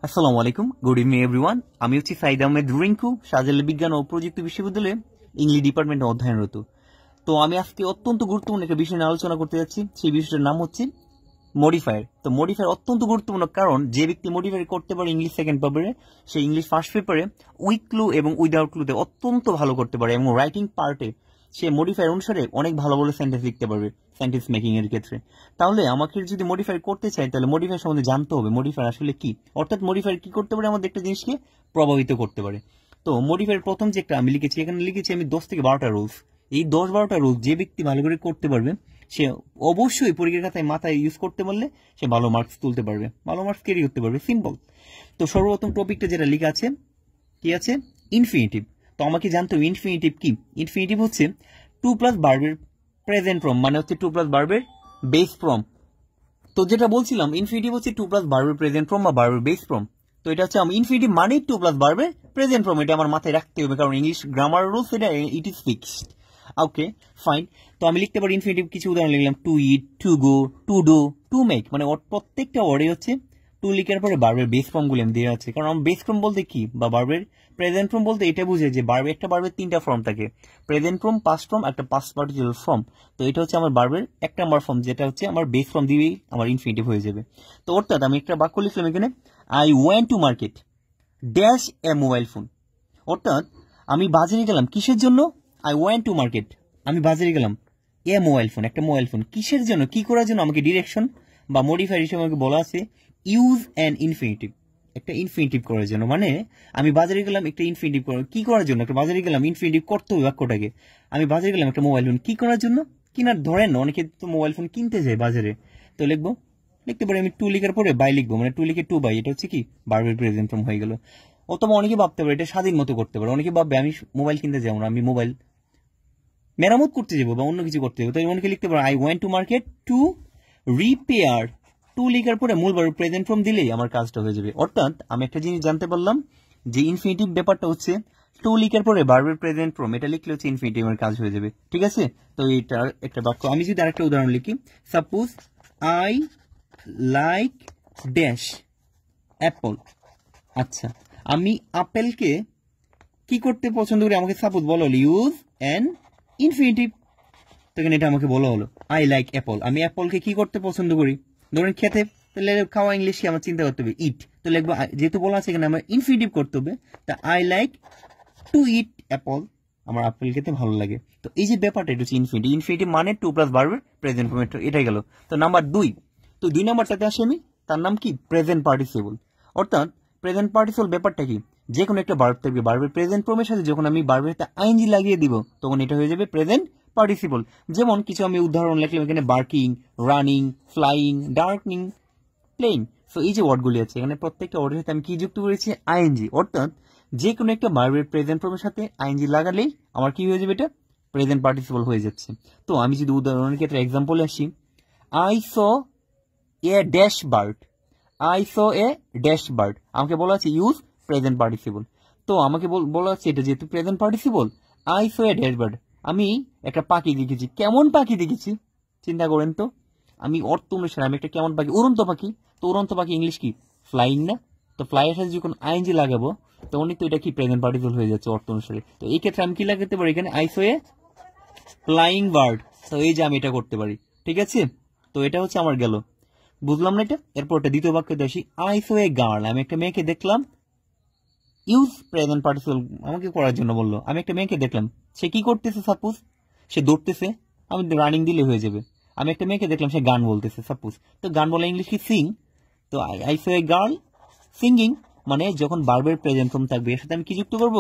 আসসালামু আলাইকুম, good evening everyone. আমি হচ্ছি সাইদ আহমেদ রিঙ্কু, শাহজালাল বিজ্ঞান ও প্রযুক্তি বিশ্ববিদ্যালয়ে ইংলিশ ডিপার্টমেন্টে অধ্যয়নরত। তো আমি আজকে অত্যন্ত গুরুত্বপূর্ণ একটা বিষয় নিয়ে আলোচনা করতে যাচ্ছি। সেই বিষয়টার নাম হচ্ছে মডিফায়ার। তো মডিফায়ার অত্যন্ত গুরুত্বপূর্ণ, কারণ যে ব্যক্তি মডিফায়ার করতে পারে ইংলিশ সেকেন্ড পেপারে, সে ইংলিশ ফার্স্ট পেপারে উইথ ক্লু এবং উইদাউট ক্লুতে অত্যন্ত ভালো করতে পারে, এবং রাইটিং পার্টে সে মডিফায়ার অনুসারে অনেক ভালো ভালো সেন্টেন্স লিখতে পারবে সেন্টেন্স মেকিং এর ক্ষেত্রে। তাহলে আমাকে যদি মডিফাই করতে চাই, তাহলে মডিফাই সম্বন্ধে জানতে হবে মডিফাই আসলে কি, অর্থাৎ মডিফাই কি করতে পারে, আমাদের একটা জিনিসকে প্রভাবিত করতে পারে। তো মডিফাইয়ের প্রথম যে একটা আমি লিখেছি, এখানে লিখেছি আমি 10 থেকে 12টা রুলস। এই 10-12টা রুলস যে ব্যক্তি ভালো করে করতে পারবে, সে অবশ্যই পরীক্ষার খাতায় মাথায় ইউজ করতে পারলে সে ভালো মার্কস তুলতে পারবে, ভালো মার্কস ক্যারি করতে পারবে, সিম্পল। তো সর্বপ্রথম টপিকটা যেটা লেখা আছে, কি আছে? ইনফিনিটিভ। তো আমাকে জানতে হবে ইনফিনিটিভ কি। ইনফিনিটিভ হচ্ছে টু প্লাস ভার্বের প্রেজেন্ট ফর্ম, মানে হচ্ছে টু প্লাস ভার্বের বেস ফর্ম। তো যেটা বলছিলাম, ইনফিনিটিভ হচ্ছে টু প্লাস ভার্বের প্রেজেন্ট ফর্ম বা ভার্বের বেস ফর্ম। তো এটা হচ্ছে ইনফিনিটিভ মানে টু প্লাস ভার্বের প্রেজেন্ট ফর্ম, এটা আমার মাথায় রাখতে হবে, কারণ ইংলিশ গ্রামার রুলস এটা, it is fixed. Okay fine. তো আমি লিখতে পারি ইনফিনিটিভ, কিছু উদাহরণ লিখলাম, to eat, to go, to do, to make, মানে প্রত্যেকটা ওয়ার্ডে হচ্ছে টু লিখার পরে ভার্বের বেস ফর্মগুলো আমি দেওয়া আছে। কারণ বেস ফর্ম বলতে কি, বা ভার্বের প্রেজেন্ট ফর্ম বলতে এটা বুঝে যে একটা ভার্বের 3টা ফর্ম থাকে, প্রেজেন্ট ফর্ম, পাস্ট ফর্ম, একটা পাস্ট পার্টিসিপাল ফর্ম। তো এটা হচ্ছে আমার ভার্বের 1 নাম্বার ফর্ম, যেটা হচ্ছে আমার বেস ফর্ম দিয়েই আমার ইনফিনিটিভ হয়ে যাবে। তো অর্থাৎ আমি একটা বাক্য লিখলাম এখানে, I went to market dash a mobile phone. অর্থাৎ আমি বাজারে গেলাম কিসের জন্য? আই ওয়েন্ট টু মার্কেট, আমি বাজারে গেলাম এ মোবাইল ফোন, একটা মোবাইল ফোন, কিসের জন্য, কি করার জন্য? আমাকে ডিরেকশন বা মডিফায়ার হিসেবে আমাকে বলা আছে ইউজ অ্যান ইনফিনিটিভ, একটা ইনফিনিটিভ করার জন্য। মানে আমি বাজারে গেলাম একটা ইনফিনিটিভ কি করার জন্য? একটা বাজারে গেলাম, ইনফিনিটিভ করতে হবে বাক্যটাকে। আমি বাজারে গেলাম একটা মোবাইল ফোন কি করার জন্য? কিনার, ধরেন অনেকে তো মোবাইল ফোন কিনতে যায় বাজারে। তো লিখতে পারি আমি টু লিখার পরে বাই লিখবো, মানে টু লিখে টু বাই, এটা হচ্ছে কি ভার্বের প্রেজেন্ট ফর্ম হয়ে গেল। অথবা অনেকে ভাবতে পারে এটা স্বাধীন মতো করতে পারে, অনেকে ভাববে আমি মোবাইল কিনতে যাবো না, আমি মোবাইল মেরামত করতে যাবো বা অন্য কিছু করতে যাবো। তাই অনেকে লিখতে পারে I went to market to repair, to লিখার পরে মূল ভার্ব প্রেজেন্ট ফর্ম দিলেই আমার কাজটা হয়ে যাবে। অর্থাৎ আমি একটা জিনিস জানতে পারলাম যে ইনফিনিটিভ ব্যাপারটা হচ্ছে টু লিখার পরে ভার্বের প্রেজেন্ট ফর্ম, এটা লিখলে হচ্ছে ইনফিনিটিভ এর কাজ হয়ে যাবে, ঠিক আছে? তো এটার একটা বাক্য আমি যদি আরেকটা উদাহরণ লিখি, suppose I like dash Apple. আচ্ছা, আমি আপেলকে কি করতে পছন্দ করি, আমাকে সাপোজ বলা হলো ইউজ অ্যান ইনফিনিটিভ। তো এখানে এটা আমাকে বলা হলো আই লাইক অ্যাপল, আমি অ্যাপলকে কি করতে পছন্দ করি, ধরেন খেতে। তাহলে খাওয়া ইংলিশ কি আমার চিন্তা করতে হবে, ইট। তো লিখবো, যেহেতু বলা আছে এখানে আমার ইনফিনিটিভ করতে হবে, তা I like to it Apple, আমার আপেল খেতে ভালো লাগে। তো এই যে ব্যাপারটা, এটা হচ্ছে ইনফিনিটিভ। ইনফিনিটিভ মানে টু প্লাস ভার্বের প্রেজেন্ট ফর্ম, এটাই গেল। তো নাম্বার 2, তো 2 নাম্বারটাতে আসি আমি, তার নাম কি প্রেজেন্ট পার্টিসিপল। অর্থাৎ প্রেজেন্ট পার্টিসিপল ব্যাপারটা কি, যে কোনো একটা ভার্ব থাকবে, ভার্বের প্রেজেন্ট ফর্মের সাথে যখন আমি ভার্বের সাথে আইএনজি লাগিয়ে দিব, তখন এটা হয়ে যাবে প্রেজেন্ট পার্টিসিপল। যেমন কিছু আমি উদাহরণ লিখলাম এখানে, barking, running, flying, darkening, playing. So এই যে ওয়ার্ডগুলি আছে এখানে, প্রত্যেকটা ওয়ার্ডের সাথে আমি কি যুক্ত করেছি? আইএনজি। অর্থাৎ যে কোনো একটা ভার্বের প্রেজেন্ট ফর্মের সাথে আইএনজি লাগালেই আমার কি হয়ে যাবে, এটা প্রেজেন্ট পার্টিসিপল হয়ে যাচ্ছে। তো আমি যদি উদাহরণের ক্ষেত্রে এক্সাম্পলে আসি, I saw a dash bird, I saw a dash bird, আমাকে বলা আছে ইউজ প্রেজেন্ট পার্টিসিপল। তো আমাকে বলা আছে এটা যেহেতু present participle, I saw a dash bird, আমি একটা পাখি দেখেছি। কেমন পাখি দেখেছি চিন্তা করেন তো, আমি অর্থ অনুসারে আমি একটা কেমন পাখি, উড়ন্ত পাখি। তো উড়ন্ত পাখি ইংলিশ কি, ফ্লাইং না? তো ফ্লাই এর সাথে যখন আইএনজি লাগাবো, তখনই তো এটা কি প্রেজেন্ট পার্টিসিপল হয়ে যাচ্ছে অর্থ অনুসারে। তো এই ক্ষেত্রে আমি কি লাগাতে পারি এখানে, I saw A flying bird. তো এই যে আমি এটা করতে পারি, ঠিক আছে? তো এটা হচ্ছে আমার গেল, বুঝলাম না এটা। এরপর একটা দ্বিতীয় বাক্যতে আসি, আই সো এ গার্ল, আমি একটা মেয়েকে দেখলাম, ইউজ প্রেজেন্ট পার্টিসিপল আমাকে করার জন্য বললো। আমি একটা মেয়েকে দেখলাম, সে কি করতেছে, সাপোজ সে দৌড়তেছে, আমি রানিং দিলে হয়ে যাবে। আমি একটা মেয়েকে দেখলাম সে গান বলতেছে, সাপোজ। তো গান বলা ইংলিশ কি, সিং। তো I so a girl singing, মানে যখন ভার্বের প্রেজেন্ট ফর্ম থাকবে এর সাথে আমি কি যুক্ত করব,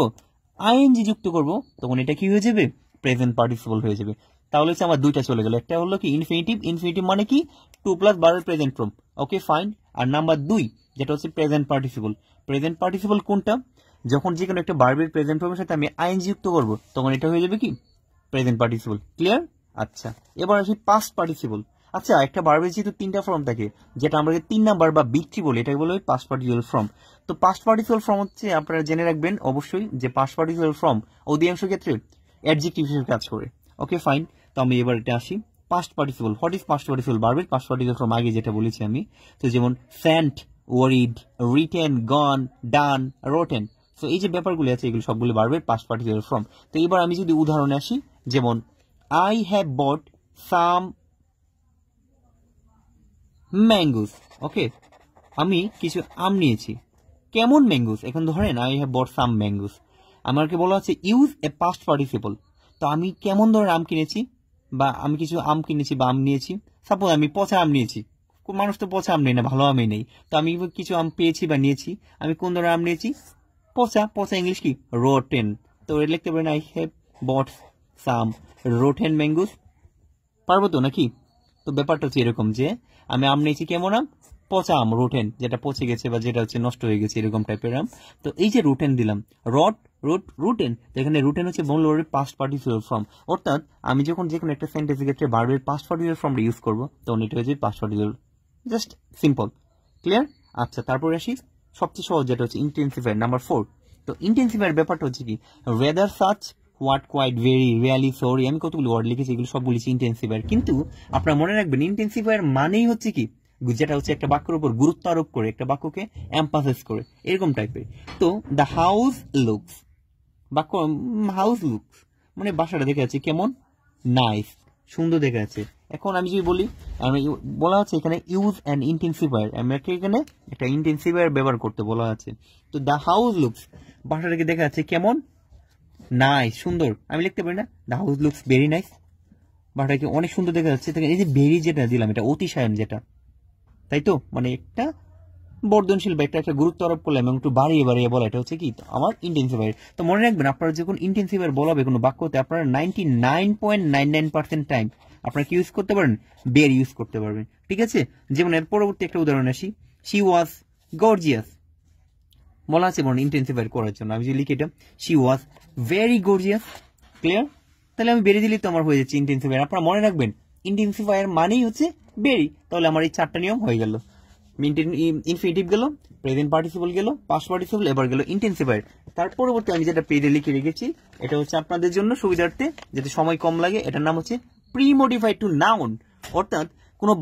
আইএনজি যুক্ত করব, তখন এটা কি হয়ে যাবে, প্রেজেন্ট পার্টিসিপল হয়ে যাবে। তাহলে হচ্ছে আমার দুইটা চলে গেল, একটা হলো কি ইনফিনিটিভ, ইনফিনিটিভ মানে কি টু প্লাস ভার্বের প্রেজেন্ট ফর্ম, ওকে ফাইন। আর নাম্বার 2 যেটা হচ্ছে প্রেজেন্ট পার্টিসিপল। প্রেজেন্ট পার্টিসিপল কোনটা, যখন যে কোনো একটা ভার্বের প্রেজেন্ট ফর্মের সাথে আমি আইএনজি যুক্ত করব, তখন এটা হয়ে যাবে কি প্রেজেন্ট পার্টিসিপল, ক্লিয়ার? আচ্ছা, এবার আসি পাস্ট পার্টিসিপল। আচ্ছা, একটা ভার্বের যেহেতু 3টা ফর্ম থাকে, যেটা আমরা 3 নাম্বার বা বিট্রি বলি, এটাকে বলে পাস্ট পার্টিসিপল ফর্ম। তো পাস্ট পার্টিসিপল ফর্ম হচ্ছে, আপনারা জেনে রাখবেন অবশ্যই যে পাস্ট পার্টিসিপল ফর্ম অধিকাংশ ক্ষেত্রে অ্যাডজেক্টিভ হিসেবে কাজ করে, ওকে ফাইন। তো আমি এবার এটা আসি, past participle. What is past participle? ভার্বের পাস্ট পার্টিসিপল ফর্ম আগে যেটা বলেছি আমি। তো যেমন সেন্ট, ওয়ারিড, রিটেন, গন, ডান, রোটেন। সো এই যে ব্যাপারগুলো আছে এগুলো সবগুলো ভার্বের পাস্ট পার্টিসিপল ফর্ম। তো এবার আমি যদি উদাহরণে আসি, যেমন I have bought some mangoes. Okay, আমি কিছু আম নিয়েছি। কেমন ম্যাঙ্গোস? এখন ধরেন I have bought some mangoes, আমাকে বলা আছে ইউজ এ পাস্ট পার্টিসিপল। তো আমি কেমন ধরনের আম কিনেছি, বা আমি কিছু আম কিনেছি বা আম নিয়েছি। সাপোজ আমি পচা আম নিয়েছি, মানুষ তো পচা আম নেই না, ভালো আমই নেই। তো আমি কিছু আম পেয়েছি বা নিয়েছি, আমি কোন ধরনের আম নিয়েছি? পচা। পচা ইংলিশ কি? রোটেন। তো এটা লিখতে পারেন I have bought some rotten mangoes. পারবো তো নাকি? তো ব্যাপারটা হচ্ছে এরকম যে আমি আম নিয়েছি কেমন আম? পচা আম, রোটেন, যেটা পচে গেছে বা যেটা হচ্ছে নষ্ট হয়ে গেছে, এরকম টাইপের আম। তো এই যে রুটেন দিলাম, রুটেন, তো এখানে রুটেন হচ্ছে মূল ভার্বের পাস্ট পার্টিসিপল ফর্ম। অর্থাৎ আমি যখন যে কোনো একটা সেন্টেন্সের ক্ষেত্রে ভার্বের পাস্ট পার্টিসিপল ফর্মটা ইউজ করবো, তখন এটা হচ্ছে past participle. Just simple, clear? আচ্ছা, তারপরে আসি সবচেয়ে সহজ, যেটা হচ্ছে ইন্টেন্সিফায়ার নাম্বার 4। তো ইন্টেন্সিফায়ার ব্যাপারটা হচ্ছে কি, rather, such, what, quite, very, really, sorry, আমি কতগুলো ওয়ার্ড লিখেছি, এগুলো সবগুলি ইন্টেন্সিফায়ার। কিন্তু আপনারা মনে রাখবেন ইন্টেন্সিফায়ার মানেই হচ্ছে কি, যেটা হচ্ছে একটা বাক্যের উপর গুরুত্ব আরোপ করে, একটা বাক্যকে এমফাসাইজ করে, এরকম টাইপের। তো দ্য হাউস লুকস, বাক্য হাউস লুকস মানে বাসাটা দেখে যাচ্ছে কেমন? নাইস, সুন্দর দেখে যাচ্ছে। এখন আমি যদি বলি, বলা আছে এখানে ইউজ অ্যান ইন্টেন্সিফায়ার, আমাকে এখানে একটা ইন্টেন্সিফায়ার ব্যবহার করতে বলা আছে। তো দ্য হাউস লুকস, বাসাটাকে দেখা যাচ্ছে কেমন? নাইস, সুন্দর। আমি লিখতে পারি না the house looks very nice, বাসাটাকে অনেক সুন্দর দেখা যাচ্ছে। এই যে ভেরি যেটা দিলাম, এটা অতিশায়ন যেটা, তাই তো, মানে একটা বর্ধনশীল বা একটা গুরুত্ব আরোপ করলাম এবং একটু বাড়িয়ে বাড়িয়ে বলা, এটা হচ্ছে কি আমার ইন্টেন্সিফায়ার। তো মনে রাখবেন, আপনারা যখন ইন্টেন্সিফায়ার বলাবে কোনো বাক্যতে, আপনারা 99.99% টাইম আপনারা কি ইউজ করতে পারেন? বের ইউজ করতে পারবেন, ঠিক আছে? যেমন এর পরবর্তী একটা উদাহরণ আসি, শি ওয়াজ গর্জিয়াস, বলা আছে মনে ইন্টেন্সিফায়ার করার জন্য। আমি যদি লিখি এটা, she was very gorgeous, clear? তাহলে আমি বেড়ে দিলেই তো আমার হয়ে যাচ্ছে ইন্টেন্সিফায়ার। আপনারা মনে রাখবেন ইন্টেন্সিফায়ার মানেই হচ্ছে বেরি। তাহলে আমার এই 4টা নিয়ম হয়ে গেল। ইনফিনিটিভ গেল, প্রেজেন্ট পার্টিসিপল গেল, পাস্ট পার্টিসিপল, এবার গেল ইন্টেন্সিফায়ার। তার পরবর্তী আমি যেটা পেজে লিখে রেখেছি, এটা হচ্ছে আপনাদের জন্য সুবিধার্থে, যাতে সময় কম লাগে, এটার নাম হচ্ছে প্রি মডিফাইড টু নাউন। অর্থাৎ কোনো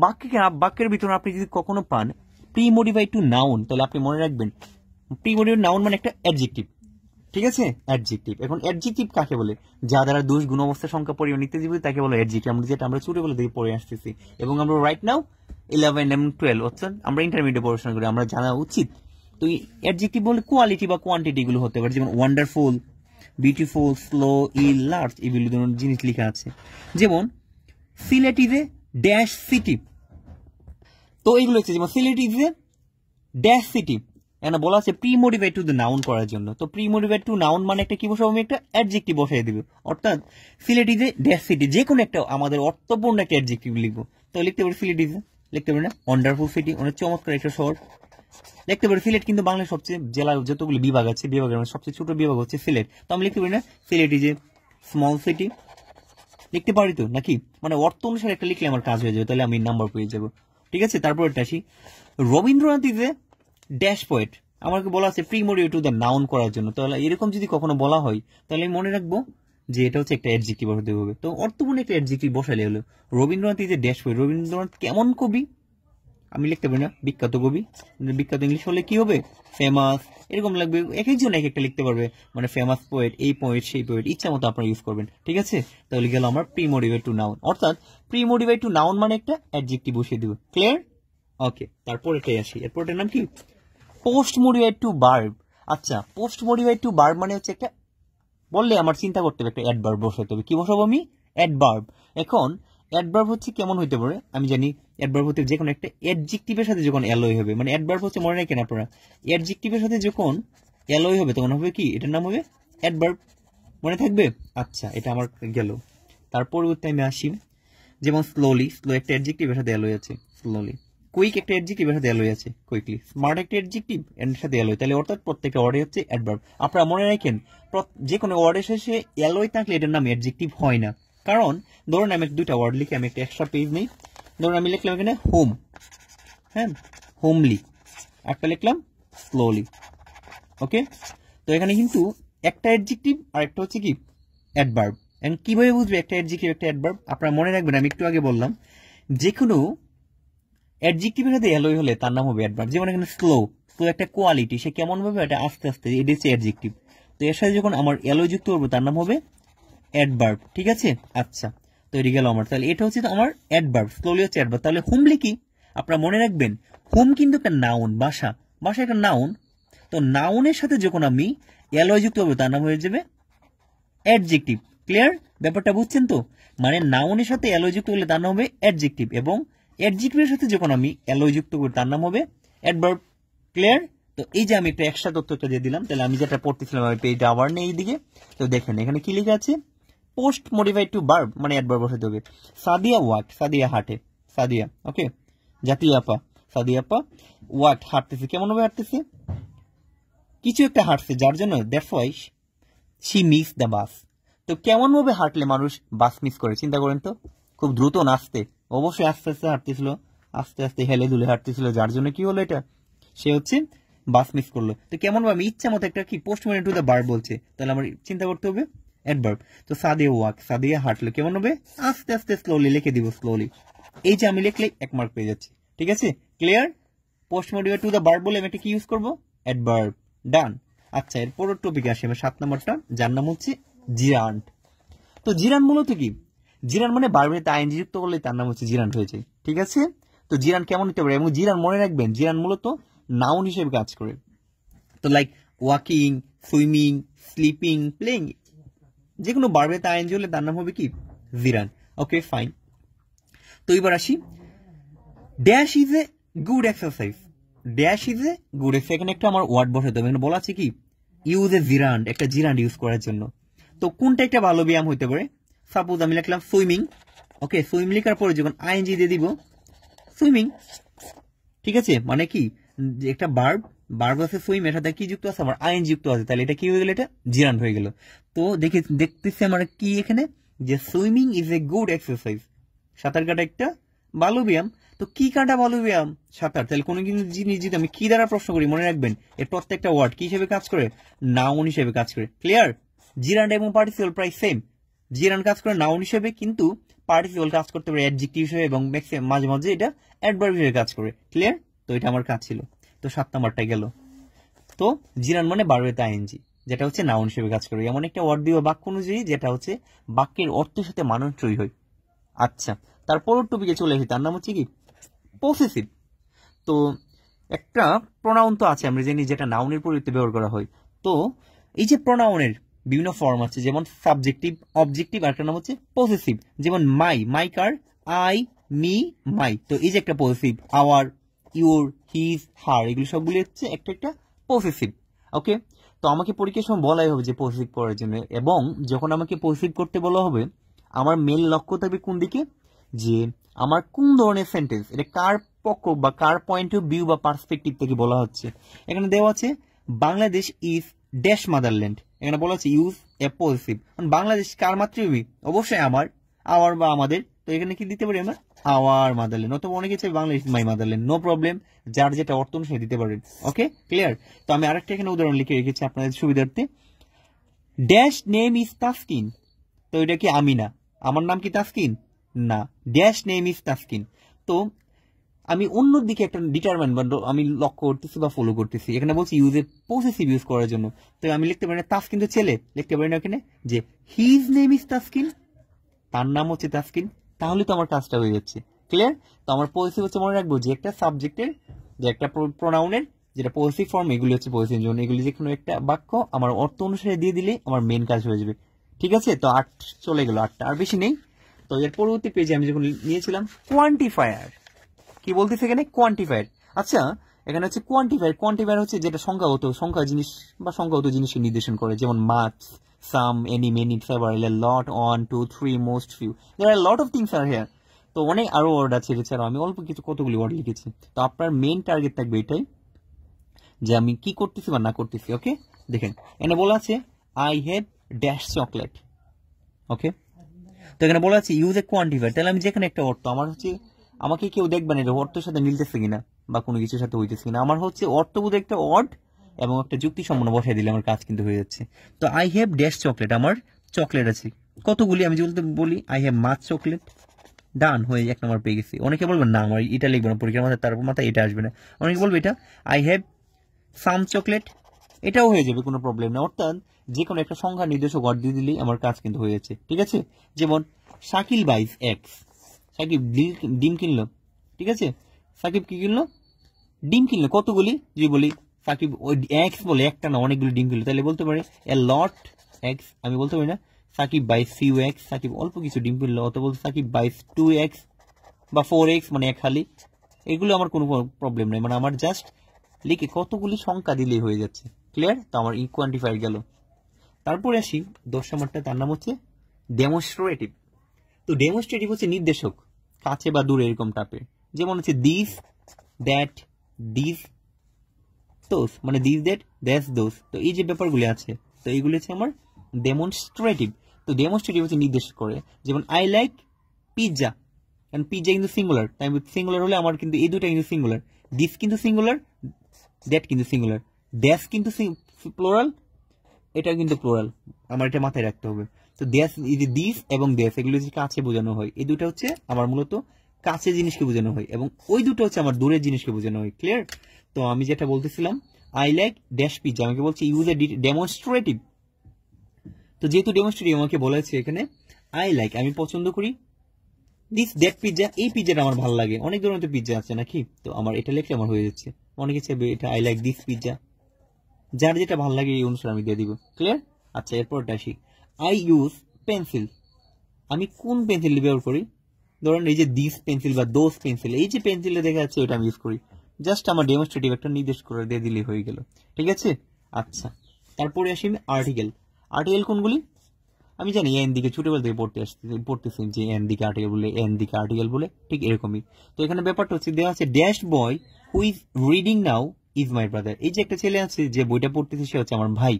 বাক্যের ভিতরে আপনি যদি কখনো পান প্রি মডিফাইড টু নাউন, তাহলে আপনি মনে রাখবেন প্রি মডিফাইড নাউন মানে একটা অ্যাডজেক্টিভ, ঠিক আছে? অ্যাডজেক্টিভ। এখন অ্যাডজেক্টিভ কাকে বলে? যা দ্বারা দোষ, গুণ, অবস্থা, সংখ্যা, পরিমাণ ইত্যাদি বলে তাকে বলে অ্যাডজেক্টিভ। আমরা যেটা আমরা ছোটবেলা থেকে পড়ে আসতেছি, এবং আমরা রাইট নাও 11 এবং 12 অর্থাৎ আমরা ইন্টারমিডিয়েট পড়াশোনা করি, আমরা জানা উচিত। তো এই অ্যাডজেক্টিভ বলে কোয়ালিটি বা কোয়ান্টিটি গুলো হতে পারে, যেমন ওয়ান্ডারফুল, বিউটিফুল, স্লো, ইল, লার্জ, এগুলো ধরনের জিনিস লেখা আছে। যেমন Sylhet is a dash city, তো এগুলো হচ্ছে যেমন Sylhet is a dash city, এখানে বলা আছে pre modified to the noun করার জন্য। তো প্রি মডিফাইড টু নাউন মানে একটা কি বসাবো? আমি একটা অ্যাডজেক্টিভ বসাই দিব। অর্থাৎ Sylhet is a dash city, যে কোনো একটা আমাদের অর্থপূর্ণ একটা অ্যাডজেক্টিভ লিখবো। তো লিখতে পারি সিলেট ইজ এ, লিখতে পারি না ওয়ান্ডারফুল সিটি, অনেক চমৎকার একটা শহর। লিখতে পারি সিলেট কিন্তু বাংলার সবচেয়ে জেলা যতগুলি বিভাগ আছে, বিভাগের মধ্যে সবচেয়ে ছোট বিভাগ হচ্ছে সিলেট। তো আমি লিখতে পারি না Sylhet is a small city, লিখতে পারি তো নাকি? মানে অর্থ অনুসারে একটা লিখলে আমার কাজ হয়ে যাবে, তাহলে আমি নাম্বার পেয়ে যাবো, ঠিক আছে? তারপর একটা আসি, Rabindranath is a dash poet, আমাকে বলা আছে pre modified to the noun করার জন্য। তাহলে এরকম যদি কখনো বলা হয়, তাহলে আমি মনে রাখবো যে এটা হচ্ছে একটা অ্যাডজেক্টিভ হতে হবে। তো অর্থপূর্ণ একটা অ্যাডজেক্টিভ বসালে হলো। Rabindranath is a dash poet, Rabindranath কেমন কবি? আমি লিখতে পারি না বিখ্যাত কবি, বিখ্যাত ইংলিশ হলে কি হবে? ফেমাস, এরকম লাগবে। এক একজন এক একটা লিখতে পারবে, মানে ফেমাস পোয়েট, এই পোয়েট, সেই পোয়েট, ইচ্ছা মতো আপনারা ইউজ করবেন, ঠিক আছে? তাহলে গেল আমার প্রি মডিফাইড টু নাউন। অর্থাৎ প্রি মডিফাইড টু নাউন মানে একটা অ্যাডজেক্টিভ বসিয়ে দিব, ক্লিয়ার? ওকে, তারপর এটাই আসি, এরপরটার নাম কি? Post modified to verb. আচ্ছা, পোস্ট মডিফাইড টু ভার্ব মানে হচ্ছে একটা, বললে আমার চিন্তা করতে হবে একটা অ্যাডভার্ব বসাতে হবে। কি বসাবো আমি? অ্যাডভার্ব। এখন অ্যাডভার্ব হচ্ছে কেমন হইতে পারে? আমি জানি অ্যাডভার্ব হতে যে কোনো একটা অ্যাডজেক্টিভের সাথে যখন অ্যালয় হবে, মানে অ্যাডভার্ব হচ্ছে মনে রাখেন আপনারা, অ্যাডজেক্টিভের সাথে যখন অ্যালয় হবে তখন হবে কি? এটার নাম হবে অ্যাডভার্ব, মনে থাকবে? আচ্ছা, এটা আমার গেল। তার পরবর্তী আমি আসি, যেমন স্লোলি, স্লো একটা অ্যাডজেক্টিভের সাথে অ্যালয় আছে, স্লোলি। কুইক একটা অ্যাডজেক্টিভের সাথে অ্যালয় আছে, কুইকলি। স্মার্ট একটা অ্যাডজেক্টিভ এর সাথে অ্যালয়, তাহলে অর্থাৎ প্রত্যেকটা ওয়ার্ডে হচ্ছে অ্যাডভার্ব। আপনারা মনে রাখেন যে কোনো ওয়ার্ডের শেষে অ্যালয় থাকলে এটার নাম অ্যাডজেক্টিভ হয় না। কারণ ধরুন আমি দুইটা ওয়ার্ড লিখি, আমি একটা এক্সট্রা পেজ নেই, ধরুন আমি লিখলাম এখানে হোম, হ্যাঁ, হোমলি, একটা লিখলাম স্লোলি, ওকে? তো এখানে কিন্তু একটা অ্যাডজেক্টিভ আর একটা হচ্ছে কি অ্যাডভার্ব। এন্ড কিভাবে বুঝবে একটা অ্যাডজেক্টিভ একটা অ্যাডভার্ব? আপনারা মনে রাখবেন আমি একটু আগে বললাম, যে কোনো অ্যাডজেক্টিভের সাথে অ্যালয় হলে তার নাম হবে অ্যাডভার্ব। যেমন এখানে স্লো, স্লো একটা কোয়ালিটি, সে কেমন ভাবে এটা আস্তে আস্তে, এটা হচ্ছে অ্যাডজেক্টিভ। তো এর সাথে যখন আমার অ্যালয় যুক্ত করবো তার নাম হবে অ্যাডভার্ব। ঠিক আছে, আচ্ছা তো এটি গেল আমার। তাহলে এটা হচ্ছে আমার অ্যাডভার্ব, স্লোলি হচ্ছে অ্যাডভার্ব। তাহলে হোমলি কি? আপনারা মনে রাখবেন হোম কিন্তু একটা নাউন, বাসা, বাসা একটা নাউন। তো নাউনের সাথে যখন আমি অ্যালয় যুক্ত করবো তার নাম হয়ে যাবে অ্যাডজেক্টিভ। ক্লিয়ার? ব্যাপারটা বুঝছেন তো? মানে নাউনের সাথে অ্যালয় যুক্ত করলে তার নাম হবে অ্যাডজেক্টিভ, এবং অ্যাডজেক্টিভের সাথে যখন আমি অ্যালয় যুক্ত করি তার নাম হবে অ্যাডভার্ব। ক্লিয়ার? তো এই যে আমি একটা এক্সট্রা তথ্যটা দিয়ে দিলাম। তাহলে আমি যেটা পড়তেছিলাম আমি পেজটা আবার নেই এইদিকে। তো দেখেন এখানে কি লেখা আছে, পোস্ট মডিফাইড টু ভার্ব, মানে অ্যাডভার্ব বসাতে হবে। সাদিয়া ওয়াক, সাদিয়া হাঁটে, সাদিয়া ওকে, জাতীয় আপা, সাদিয়া আপা ওয়াক হাঁটতেছে, কেমন ভাবে হাঁটতেছে? কিছু একটা হাঁটছে, যার জন্য that's why she miss the bus. তো কেমন ভাবে হাঁটলে মানুষ বাস মিস করে চিন্তা করেন তো? খুব দ্রুত না আস্তে? অবশ্যই আস্তে আস্তে হাঁটতেছিল, আস্তে আস্তে হেলে দুলে হাঁটতেছিল, যার জন্য কি হলো, এটা সে হচ্ছে বাস মিস করলো। তো কেমন ভাবে আমি ইচ্ছা মতো একটা কি post modified to the verb বলছে, তাহলে আমার চিন্তা করতে হবে অ্যাডভার্ব। তো সাদিয়া ওয়াক, সাদিয়া হাঁটলো, কেমন হবে? আস্তে আস্তে, স্লোলি লিখে দিব, স্লোলি। এই যে আমি লিখলে 1 মার্ক পেয়ে যাচ্ছি। ঠিক আছে, clear? Post modified to the verb বলে আমি একটা কি ইউজ করবো? অ্যাডভার্ব। ডান। আচ্ছা, এর পরের টপিকে আসি আমরা, 7 নম্বরটা, যার নাম হচ্ছে জিরান্ট। তো জিরান্ট মূলত কি? জিরান্ট মানে ভার্বের আইএনজি যুক্ত করলে তার নাম হচ্ছে জিরান্ট হয়েছে। ঠিক আছে, তো জিরান্ট কেমন হতে পারে? এবং জিরান্ট মনে রাখবেন, জিরান্ট মূলত নাউন হিসেবে কাজ করে। তো like walking, swimming, sleeping, playing, যে কোনো ভার্বের আইএনজি হলে তার নাম হবে কি? জিরান্ট। ওকে ফাইন। তো এবার আসি, dash is a good exercise. Dash is a good exercise, এখানে একটা আমার ওয়ার্ড বসাতে হবে। এখানে বলা আছে কি ইউজ এ জিরান্ট, একটা জিরান্ট ইউজ করার জন্য। তো কোনটা একটা ভালো ব্যায়াম হইতে পারে? সাপোজ আমি লিখলাম সুইমিং। ওকে, সুইম লেখার পরে যখন আইএনজি দিয়ে দিব সুইমিং। ঠিক আছে, মানে কি একটা ভার্ব, ভার্ব আছে সুইম, এর সাথে কি যুক্ত আছে? আমার আইএনজি যুক্ত আছে, তাহলে এটা কি হয়ে গেল? এটা জিরান্ট হয়ে গেল। তো দেখতেছি আমার কি এখানে, যে swimming is a good exercise, সাঁতার কাটা একটা ভালো ব্যায়াম। তো কি কাটা ভালো ব্যায়াম? সাঁতার। তাহলে কোনো জিনিস যদি আমি কি দ্বারা প্রশ্ন করি, মনে রাখবেন এর প্রত্যেকটা ওয়ার্ড কি হিসেবে কাজ করে? নাউন হিসেবে কাজ করে। ক্লিয়ার? জিরান্ট এবং পার্টিসিপল প্রায় সেম। জিরান্ট কাজ করে নাউন হিসেবে, কিন্তু পার্টিসিপল কাজ করতে পারে অ্যাডজেক্টিভ হিসেবে, এবং মাঝে মাঝে এটা অ্যাডভার্ব হিসেবে কাজ করে। ক্লিয়ার? তো এটা আমার কাজ ছিল। তো 7 নাম্বারটা গেল। তো জিরান্ট মানে ভার্বের আইএনজি, যেটা হচ্ছে নাউন হিসেবে কাজ করে, এমন একটা ওয়ার্ড দিব বাক্য অনুযায়ী যেটা হচ্ছে বাক্যের অর্থের সাথে মানানসই হয়। আচ্ছা, তারপর টপিকে চলে আসি, তার নাম হচ্ছে কি পসেসিভ। তো একটা প্রোনাউন তো আছে আমরা জানি, যেটা নাউনের পরিবর্তে ব্যবহার করা হয়। তো এই যে প্রোনাউনের বিভিন্ন ফর্ম আছে, যেমন সাবজেক্টিভ, অবজেক্টিভ, আর একটা নাম হচ্ছে পসেসিভ। যেমন মাই, মাই কার, আই, মি, মাই। তো এই যে একটা পসেসিভ, আওয়ার, ইউর, হিজ, হার, এগুলো সবগুলি হচ্ছে একটা একটা পসেসিভ। ওকে, তো আমাকে পরীক্ষার সময় বলাই হবে যে পসেসিভ করার জন্য, এবং যখন আমাকে পসেসিভ করতে বলা হবে আমার মেন লক্ষ্য থাকবে কোন দিকে, যে আমার কোন ধরনের সেন্টেন্স, এটা কার পক্ষ বা কার পয়েন্ট অফ ভিউ বা পার্সপেক্টিভ থেকে বলা হচ্ছে। এখানে দেওয়া আছে বাংলাদেশ ইজ ড্যাশ মাদারল্যান্ড, এখানে বলা আছে ইউজ এ পসেসিভ। বাংলাদেশ কার মাতৃভূমি? অবশ্যই আমার, আওয়ার বা আমাদের। তো এখানে কি দিতে পারি আমরা? আওয়ার মাদারল্যান্ড, অথবা অনেকে চাই Bangladesh my motherland, no problem, যার যেটা অর্থ অনুসারে দিতে পারেন। Okay, clear? তো আমি আরেকটা এখানে উদাহরণ লিখে রেখেছি আপনাদের সুবিধার্থে। Dash name is Taskin. তো এটা কি আমি না? আমার নাম কি তাসকিন? না, ড্যাশ নেম ইজ তাসকিন। তো আমি অন্য দিকে একটা ডিটারমাইন বা আমি লক্ষ্য করতেছি বা ফলো করতেছি, এখানে বলছি ইউজ এ পসেসিভ ইউজ করার জন্য। তো আমি লিখতে পারি না তাসকিন তো ছেলে, লিখতে পারি না এখানে যে হিজ নেম ইজ তাসকিন, তার নাম হচ্ছে তাসকিন, তাহলে তো আমার কাজটা হয়ে যাচ্ছে। ক্লিয়ার? তো আমার পসেসিভ হচ্ছে, মনে রাখবো যে একটা সাবজেক্টের, যে একটা প্রোনাউনের যেটা পসেসিভ ফর্ম, এগুলি হচ্ছে পসেসিভ জন্য, এগুলি যে কোনো একটা বাক্য আমার অর্থ অনুসারে দিয়ে দিলে আমার মেন কাজ হয়ে যাবে। ঠিক আছে, তো 8 চলে গেল, 8টা আর বেশি নেই। তো এর পরবর্তী পেজে আমি যখন নিয়েছিলাম কোয়ান্টিফায়ার, কি বলতেছে এখানে? কোয়ান্টিফায়ার। আচ্ছা, এখানে হচ্ছে কোয়ান্টিফায়ার। কোয়ান্টিফায়ার হচ্ছে যেটা সংখ্যা জিনিস বা সংখ্যাগত জিনিসকে নির্দেশন করে, যেমন much, some, any, many, several, lot, 1, 2, 3, most, few. There are lot of things are here. তো অনেক আরো ওয়ার্ড আছে, এছাড়াও আমি অল্প কিছু কতগুলি ওয়ার্ড লিখেছি। তো আপনার মেইন টার্গেট থাকবে এটাই, যে আমি কি করতেছি বা না করতেছি। ওকে, দেখেন এখানে বলা আছে আই হ্যাভ ড্যাশ চকলেট। ওকে, তো এখানে বলা আছে ইউজ এ কোয়ান্টিফায়ার। তাহলে আমি যেখানে একটা অর্থ আমার হচ্ছে, আমাকে কেউ দেখবে না এটা অর্থের সাথে মিলতেছে কিনা বা কোনো কিছুর সাথে হইতেছে কিনা, আমার হচ্ছে অর্থবোধ একটা ওয়ার্ড এবং একটা যুক্তি সম্পন্ন বসাই দিলে আমার কাজ কিন্তু হয়ে যাচ্ছে। তো আই হ্যাভ ড্যাশ চকলেট, আমার চকলেট আছে কতগুলি, আমি যদি বলি আই হ্যাভ মাছ চকলেট, ডান হয়ে 1 নম্বর পেয়ে গেছি। অনেকে বলবেন না আমার এটা লিখবো না পরীক্ষার মাথায়, তারপর মাথায় এটা আসবে না। অনেকে বলবে এটা আই হ্যাভ সাম চকলেট, এটাও হয়ে যাবে, কোনো প্রবলেম না। অর্থাৎ যে কোনো একটা সংখ্যা নির্দেশক ওয়ার্ড দিয়ে দিলেই আমার কাজ কিন্তু হয়ে যাচ্ছে, ঠিক আছে। যেমন শাকিল বাইস এক্স, সাকিব ডিম কিনলো, ঠিক আছে। সাকিব কি কিনলো? ডিম কিনলো। কতগুলি? যদি বলি সাকিব ওই এক্স বলে একটা না অনেকগুলি ডিম কিনলো, তাহলে বলতে পারে এ লট এক্স। আমি বলতে পারি না সাকিব বাইস ফিউ এক্স, সাকিব অল্প কিছু ডিম কিনলো, অত বলতে সাকিব বাইস 2x বা 4x, মানে এক খালি। এগুলো আমার কোনো প্রবলেম নেই, মানে আমার জাস্ট লিখে কতগুলি সংখ্যা দিলেই হয়ে যাচ্ছে। ক্লিয়ার? তো আমার কোয়ান্টিফায়ার গেল। তারপরে আসি 10 নম্বরটা, তার নাম হচ্ছে ডেমনস্ট্রেটিভ। তো ডেমনস্ট্রেটিভ হচ্ছে নির্দেশক, কাছে বা দূরে এরকম টাইপের। যেমন হচ্ছে দিস, দ্যাট, দিস, দোস, মানে দিস, দ্যাট, দ্যাটস, দোস। তো এই যে ব্যাপারগুলি আছে, তো এইগুলি হচ্ছে আমার ডেমনস্ট্রেটিভ। তো ডেমনস্ট্রেটিভ হচ্ছে নির্দেশ করে। যেমন আই লাইক পিৎজা, কারণ পিৎজা কিন্তু সিঙ্গুলার, তাই সিঙ্গুলার হলে আমার কিন্তু এই দুটা কিন্তু সিঙ্গুলার। দিস কিন্তু সিঙ্গুলার, দ্যাট কিন্তু সিঙ্গুলার, দ্যাস কিন্তু প্লোরাল, এটা কিন্তু প্লোরাল, আমার এটা মাথায় রাখতে হবে। তো দ্যাস, এই যে দিস এবং দ্যাস এগুলো যে কাছে বোঝানো হয়, এই দুটো হচ্ছে আমার মূলত কাছে জিনিসকে বোঝানো হয়, এবং ওই দুটো হচ্ছে আমার দূরের জিনিসকে বোঝানো হয়। ক্লিয়ার? তো আমি যেটা বলতেছিলাম আই লাইক ড্যাশ পিৎজা, আমাকে বলছে ইউজ এ ডেমনস্ট্রেটিভ। তো যেহেতু ডেমনস্ট্রেটিভ আমাকে বলেছে এখানে আই লাইক, আমি পছন্দ করি দিস দ্যাট পিৎজা, এই পিৎজাটা আমার ভালো লাগে। অনেক ধরনের তো পিৎজা আছে নাকি, তো আমার এটা লিখলে আমার হয়ে যাচ্ছে। অনেকে চাইবে এটা আই লাইক দিস পিৎজা, যার যেটা ভালো লাগে এই অনুসারে আমি দিয়ে দিব। ক্লিয়ার? আচ্ছা, এরপরটা আসি। আই ইউজ পেন্সিল, আমি কোন পেন্সিল ব্যবহার করি? ধরেন এই যে দিস পেন্সিল বা দোস পেন্সিল, এই যে পেন্সিলটা দেখা যাচ্ছে ওটা আমি ইউজ করি। জাস্ট আমার ডেমনস্ট্রেটিভ একটা নির্দেশ করে দিয়ে দিলেই হয়ে গেল, ঠিক আছে। আচ্ছা, তারপরে আসি আমি আর্টিকেল। আর্টিকেল কোনগুলি? আমি জানি এন দিকে ছোটবেলা থেকে পড়তেছি যে এন দিকে আর্টিকেল বলে, এন দিকে আর্টিকেল বলে, ঠিক এরকমই। তো এখানে ব্যাপারটা হচ্ছে দেওয়া আছে dash boy who is reading now is my brother. এই যে একটা ছেলে আছে যে বইটা পড়তেছে সে হচ্ছে আমার ভাই।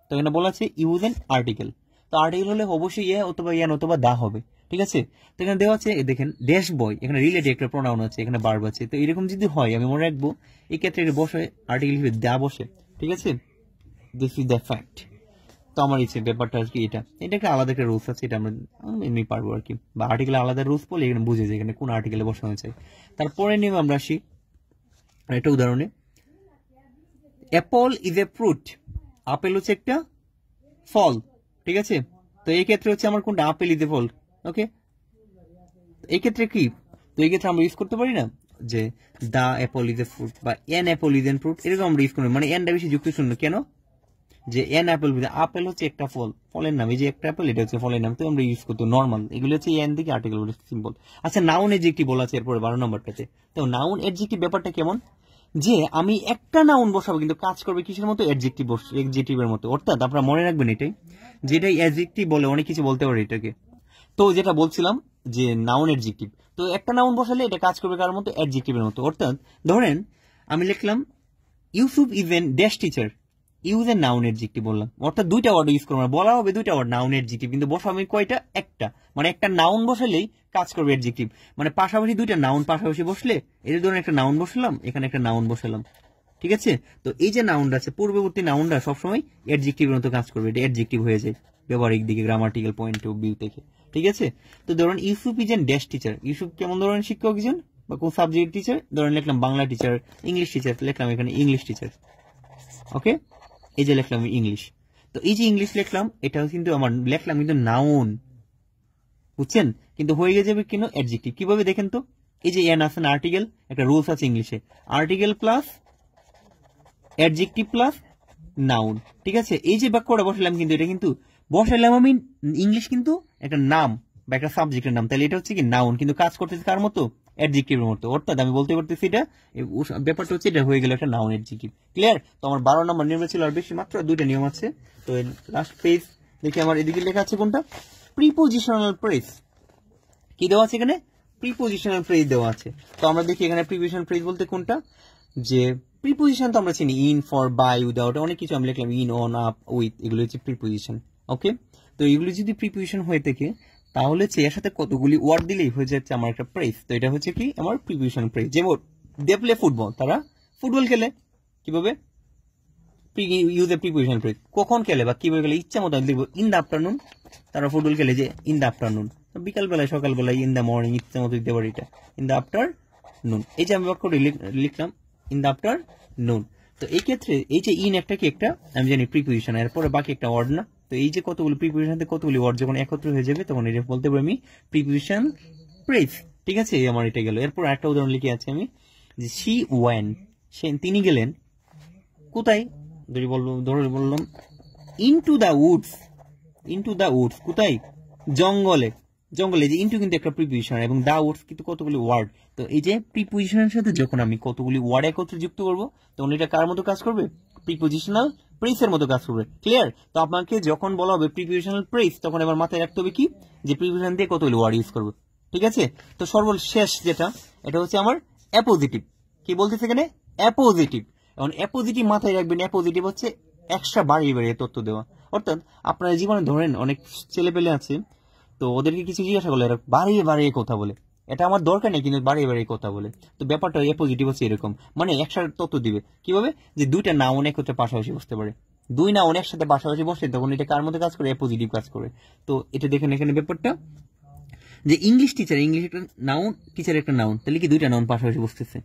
তো এখানে বলা আছে ইউজ এন আর্টিকেল। তো আর্টিকেল হলে অবশ্যই ইয়ে অথবা ইয়ান অথবা দা হবে, ঠিক আছে। তো এখানে দেওয়া আছে দেখেন ড্যাশ বয়, এখানে রিলেটেড একটা প্রোনাউন আছে, এখানে বার্ব আছে। তো এরকম যদি হয় আমি মনে রাখবো এই ক্ষেত্রে বসে আর্টিকেল হিসেবে দা বসে, ঠিক আছে। This is the fact. তো আমার ইচ্ছে ব্যাপারটা আর কি, এটা একটা আলাদা একটা রুলস আছে, এটা আমরা এমনি পারবো আর কি, বা আর্টিকেল আলাদা রুলস বলে এখানে বুঝে যায় এখানে কোন আর্টিকেলে বসানো চাই। তারপরে নিয়ে আমরা আসি একটা উদাহরণে। Apple is a fruit, apple হচ্ছে একটা ফল, ঠিক আছে। তো এই ক্ষেত্রে হচ্ছে আমার কোনটা? আপেল ইজ এ ফল, ওকে। এই ক্ষেত্রে কি, তো এই ক্ষেত্রে আমরা ইউজ করতে পারি না যে দা অ্যাপল ইজ এ ফ্রুট বা an apple is an fruit, এরকম আমরা ইউজ করি, মানে এনটা বেশি যুক্ত শূন্য। কেন? যে এন অ্যাপেল, আপেল হচ্ছে একটা ফল, ফলের নাম, এই যে একটা অ্যাপেল এটা হচ্ছে ফলের নাম, তো আমরা ইউজ করতে নর্মাল। এগুলো হচ্ছে এন দিকে আর্টিকেল বলে সিম্পল। আচ্ছা, নাউন এডজেক্টিভ বলা আছে এরপরে 12 নম্বরটাতে। তো নাউন এডজেক্টিভ ব্যাপারটা কেমন? যে আমি একটা নাউন বসাবো কিন্তু কাজ করবে কিসের মতো? এডজেক্টিভের মতো। অর্থাৎ আপনারা মনে রাখবেন এটাই, যেটাই অ্যাডজেক্টিভ বলে অনেক কিছু বলতে পারে এটাকে। তো যেটা বলছিলাম যে নাউন এডজেক্টিভ, তো একটা নাউন বসালে এটা কাজ করবে কার মতো? অ্যাডজেক্টিভের মতো। অর্থাৎ ধরেন আমি লিখলাম Yusuf is an dash teacher, use a noun adjective বললাম, অর্থাৎ দুইটা ওয়ার্ড ইউজ করবো, বলা হবে দুইটা ওয়ার্ড নাউন এডজেক্টিভ, কিন্তু বসাবো কয়টা? একটা, মানে একটা নাউন বসালেই কাজ করবে এডজেক্টিভ, মানে পাশাপাশি দুইটা নাউন পাশাপাশি বসলে, এই ধরনের একটা নাউন বসালাম, এখানে একটা নাউন বসালাম, ঠিক আছে। তো এই যে নাউনটা আছে পূর্ববর্তী নাউনটা সবসময় এডজেক্টিভের মতো কাজ করবে, এটা এডজেক্টিভ হয়ে যায় ব্যবহারিক দিকে, গ্রামাটিক্যাল পয়েন্ট অফ ভিউ থেকে, ঠিক আছে। তো ধরুন Yusuf is an dash teacher, Yusuf কেমন ধরনের শিক্ষক একজন বা কোন সাবজেক্ট টিচার? ধরেন লিখলাম বাংলা টিচার, ইংলিশ টিচার, লিখলাম এখানে ইংলিশ টিচার, ওকে। এই যে লিখলাম ইংলিশ, তো এই যে ইংলিশ লিখলাম এটাও কিন্তু আমার লিখলাম কিন্তু নাউন, বুঝছেন, কিন্তু হয়ে যাবে কেন? অ্যাডজেক্টিভ। কিভাবে দেখেন তো, এই যে এন আছে না আর্টিকেল, একটা রুলস আছে ইংলিশে, article plus adjective plus noun, ঠিক আছে। এই যে বাক্যটা বসালাম কিন্তু এটা কিন্তু বসালাম আমি ইংলিশ কিন্তু একটা নাম বা একটা সাবজেক্টের নাম, তাহলে এটা হচ্ছে কি নাউন, কিন্তু কাজ করতেছে কার মতো? অ্যাডজেক্টিভের মতো। অর্থাৎ আমি বলতে পারতেছি এটা ব্যাপারটা হচ্ছে এটা হয়ে গেল একটা নাউন অ্যাডজেক্টিভ। ক্লিয়ার? তো আমার 12 নম্বর নিয়ম ছিল আর বেশি, মাত্র দুইটা নিয়ম আছে। তো লাস্ট পেজ দেখি আমার এদিকে লেখা আছে কোনটা? Prepositional phrase. কি দেওয়া আছে এখানে? প্রিপোজিশনাল ফ্রেজ দেওয়া আছে। তো আমরা দেখি এখানে প্রিপোজিশনাল ফ্রেজ বলতে কোনটা, যে প্রিপোজিশন তো আমরা চিনি ইন, ফর, বাই, উইদাউট, অনেক কিছু আমি লিখলাম ইন, অন, আপ, উইথ, এগুলো হচ্ছে প্রিপোজিশন, ওকে। তো এগুলো যদি প্রিপোজিশন হয়ে থাকে তাহলে এর সাথে কতগুলি ওয়ার্ড দিলেই হয়ে যাচ্ছে আমার একটা প্রেস। তো এটা হচ্ছে কি আমার প্রিপোজিশন প্রেস। যেমন দে প্লে ফুটবল, তারা ফুটবল খেলে, কিভাবে? Use a preposition press. কখন খেলে বা কিভাবে খেলে? ইচ্ছা মতো লিখবো ইন দ্য আফটারনুন, তারা ফুটবল খেলে যে ইন দ্য আফটারনুন, বিকালবেলায় সকালবেলায়, ইন দ্য মর্নিং ইচ্ছা মতো দিতে পারি এটা, ইন দ্য আফটার নুন। এই যে আমি বাক্যটি লিখলাম ইন দ্য আফটার নুন। তো এই ক্ষেত্রে এই যে ইন একটা কি একটা আমি জানি প্রিপোজিশন, এরপরে বাকি একটা ওয়ার্ড না। তো এই যে কতগুলো প্রিপোজিশন থেকে কতগুলি ওয়ার্ড যখন একত্র হয়ে যাবে তখন এটা বলতে পারি আমি প্রিপোজিশন ফ্রেজ। ঠিক আছে, আমার এটা গেল। এরপর একটা উদাহরণ লিখে আছে আমি যে শি ওয়েন, তিনি গেলেন কোথায়, ধরে বললাম into the Woods, into the Woods কোথায়, জঙ্গলে, জঙ্গলে। যে ইনটু কিন্তু একটা প্রিপোজিশন এবং দা উডস কিন্তু কতগুলি ওয়ার্ড। তো এই যে প্রিপোজিশনের সাথে যখন আমি কতগুলি ওয়ার্ড একত্রে যুক্ত করব তখন এটা কার মতো কাজ করবে, প্রিপোজিশনাল প্রেসের মতো কাজ করবে। ক্লিয়ার? তো আপনাকে যখন বলা হবে প্রিপোজিশনাল প্রেস তখন এবার মাথায় রাখতে হবে কি, যে প্রিপোজিশন দিয়ে কতগুলি ওয়ার্ড ইউজ করবে। ঠিক আছে, তো সর্বশেষ যেটা এটা হচ্ছে আমার অ্যাপোজিটিভ। কি বলতেছে এখানে, অ্যাপোজিটিভ। এখন অ্যাপোজিটিভ মাথায় রাখবেন, অ্যাপোজিটিভ হচ্ছে এক্সট্রা বাড়িয়ে বাড়িয়ে তথ্য দেওয়া। অর্থাৎ আপনার জীবনে ধরেন অনেক ছেলে পেলে আছে, তো ওদেরকে কিছু জিজ্ঞাসা করলে এরা বাড়িয়ে বাড়িয়ে কথা বলে, এটা আমার দরকার নেই কিন্তু বাড়িয়ে বাড়িয়ে কথা বলে। তো ব্যাপারটা অ্যাপোজিটিভ হচ্ছে এরকম, মানে একসাথে তথ্য দিবে কিভাবে, যে দুইটা নাউন একত্রে পাশাপাশি বসতে পারে, দুই নাউন একসাথে পাশাপাশি বসে তখন এটা কার মধ্যে কাজ করে, অ্যাপোজিটিভ কাজ করে। তো এটা দেখেন এখানে ব্যাপারটা যে ইংলিশ টিচার, ইংলিশ একটা নাউন, টিচার একটা নাউন, তাহলে কি দুইটা নাউন পাশাপাশি বসতেছে।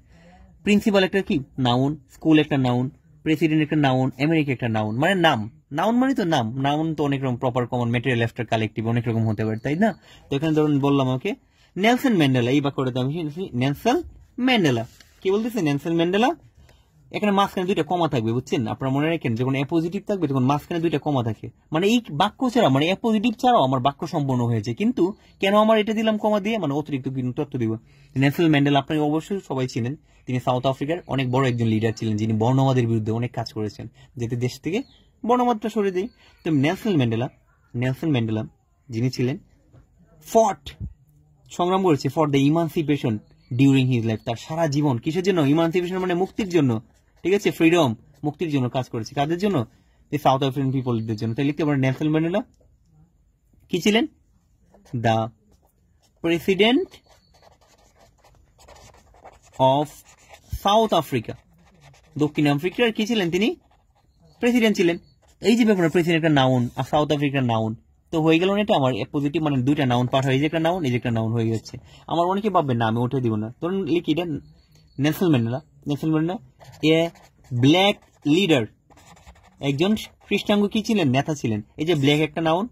প্রিন্সিপাল একটা কি নাউন, স্কুল একটা নাউন, প্রেসিডেন্ট একটা নাউন, আমেরিকা একটা নাউন, মানে নাম। নাউন মানে তো নাম, নাউন তো অনেক রকম, proper, common, material, after, collective, অনেক রকম হতে পারে, তাই না? তো এখানে ধরুন বললাম আমাকে নেলসন ম্যান্ডেলা, এই বাক্যটাতে আমি নেলসন ম্যান্ডেলা, কি বলতেছে, নেলসন ম্যান্ডেলা। এখানে মাঝখানে দুইটা কমা থাকবে, বুঝছেন? আপনারা মনে রাখেন যখন অ্যাপোজিটিভ থাকবে তখন মাঝখানে দুইটা কমা থাকে, মানে এই বাক্য ছাড়া, মানে অ্যাপোজিটিভ ছাড়াও আমার বাক্য সম্পূর্ণ হয়েছে। কিন্তু কেন আমার এটা দিলাম কমা দিয়ে, মানে অতিরিক্ত তথ্য দিব। নেলসন ম্যান্ডেলা আপনারা অবশ্যই সবাই চিনেন, তিনি সাউথ আফ্রিকার অনেক বড় একজন লিডার ছিলেন, যিনি বর্ণবাদের বিরুদ্ধে অনেক কাজ করেছেন, যাতে দেশ থেকে বর্ণবাদটা সরে দেয়। তো নেলসন ম্যান্ডেলা যিনি ছিলেন ফট, সংগ্রাম করেছে for the emancipation during his life, তার সারা জীবন কিসের জন্য, ইমানসিপেশন মানে মুক্তির জন্য। ঠিক আছে, ফ্রিডম, মুক্তির জন্য কাজ করেছে। কাদের জন্য, এই সাউথ আফ্রিকান পিপলদের জন্য। তাই লিখতে পারেন নেলসন ম্যান্ডেলা কি ছিলেন, the president of south Africa, দক্ষিণ আফ্রিকার কি ছিলেন তিনি, প্রেসিডেন্ট ছিলেন। এই যে ব্যাপার, প্রেসিডেন্ট একটা নাউন আর সাউথ আফ্রিকার নাউন, তো হয়ে গেল না এটা আমার পজিটিভ, মানে দুইটা নাউন পাঠ হয়, এই যে একটা নাউন, এই যে একটা নাউন হয়ে যাচ্ছে। আমার অনেকে ভাববেন না আমি উঠে দিব না, ধরুন লিখি এটা নেলসন ম্যান্ডেলা এ ব্ল্যাক লিডার, একজন খ্রিস্টাঙ্গ কি ছিলেন, নেতা ছিলেন। এই যে ব্ল্যাক একটা নাউন,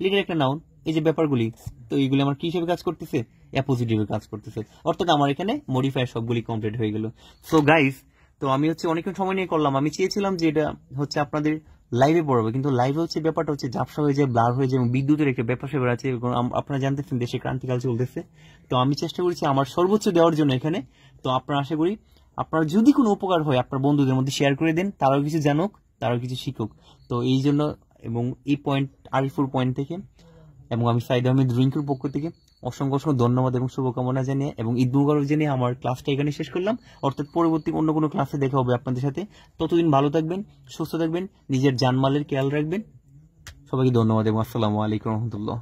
লিডার একটা নাউন, এই যে ব্যাপারগুলি, তো এইগুলি আমার কি হিসেবে কাজ করতেছে, অ্যাপোজিটিভে কাজ করতেছে। অর্থাৎ আমার এখানে মডিফায়ার সবগুলি কমপ্লিট হয়ে গেল। সো গাইস, তো আমি হচ্ছে অনেকক্ষণ সময় নিয়ে করলাম, আমি চেয়েছিলাম যে এটা হচ্ছে আপনাদের লাইভে পড়াবে, কিন্তু লাইভে হচ্ছে ব্যাপারটা হচ্ছে ঝাপসা হয়ে যায়, ব্লার হয়ে যায়, এবং বিদ্যুতের একটা ব্যাপার সেবার আছে, আপনারা জানতেছেন দেশে ক্রান্তিকাল চলতেছে। তো আমি চেষ্টা করেছি আমার সর্বোচ্চ দেওয়ার জন্য এখানে। তো আপনারা আশা করি আপনার যদি কোনো উপকার হয় আপনার বন্ধুদের মধ্যে শেয়ার করে দেন, তারাও কিছু জানুক, তারাও কিছু শিখুক। তো এই জন্য, এবং এই পয়েন্ট আরিফুর পয়েন্ট থেকে এবং আমি সাইদ আহমেদ রিঙ্কুর পক্ষ থেকে অসংখ্য ধন্যবাদ এবং শুভকামনা জানিয়ে এবং ঈদ মুবারক জানিয়ে আমার ক্লাসটা এখানে শেষ করলাম। অর্থাৎ পরবর্তী অন্য কোনো ক্লাসে দেখা হবে আপনাদের সাথে। ততদিন ভালো থাকবেন, সুস্থ থাকবেন, নিজের জানমালের খেয়াল রাখবেন। সবাইকে ধন্যবাদ এবং আসসালামু আলাইকুম রহমতুল্লাহ।